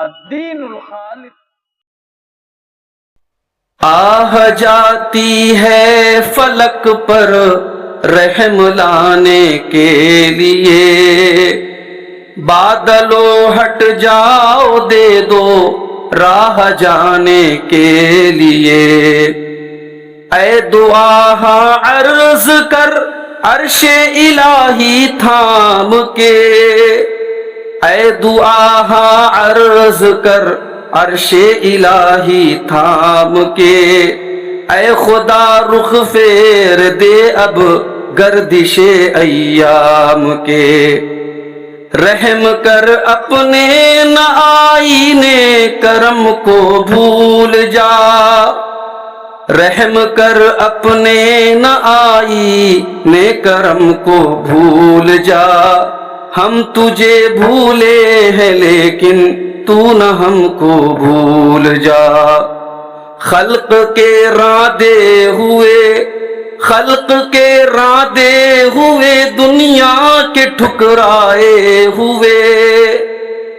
الدین الخالص۔ آہ جاتی ہے فلک پر رحم لانے کے لیے، بادلو ہٹ جاؤ دے دو راہ جانے کے لیے، اے دعا عرض کر عرش الہی تھام کے، اے دعا عرض کر عرش الہی تھام کے، اے خدا رخ پھیر دے اب گردش ایام کے، رحم کر اپنے نہ آئینے کرم کو بھول جا، رحم کر اپنے نہ آئینے کرم کو بھول جا، ہم تجھے بھولے ہیں لیکن تو نہ ہم کو بھول جا، خلق کے رادے ہوئے، خلق کے رادے ہوئے دنیا کے ٹھکرائے ہوئے،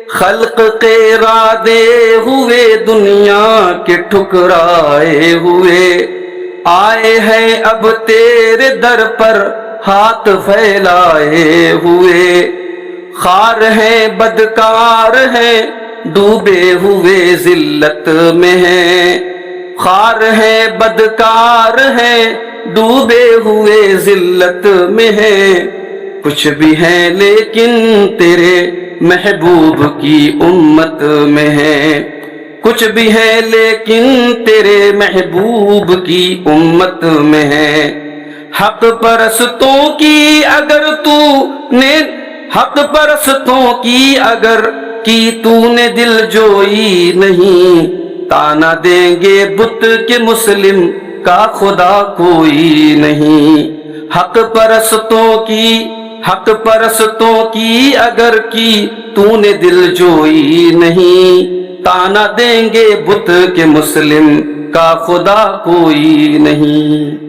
خلق کے رادے ہوئے دنیا کے ٹھکرائے ہوئے، آئے ہیں اب تیرے در پر ہاتھ پھیلائے ہوئے، خار ہیں بدکار ہیں ڈوبے ہوئے ذلت میں ہیں، خار ہیں بدکار ہیں ڈوبے ہوئے ذلت میں ہیں، کچھ بھی ہیں لیکن تیرے محبوب کی امت میں ہیں، کچھ بھی ہیں لیکن تیرے محبوب کی امت میں ہیں، حق پرستوں کی اگر تو نے حق پرستوں کی اگر کی تو نے دل جوئی نہیں، تانا دیں گے بت کے مسلم کا خدا کوئی نہیں، حق پرستوں کی اگر کی تو نے دل جوئی نہیں، تانا دیں گے بت کے مسلم کا خدا کوئی نہیں۔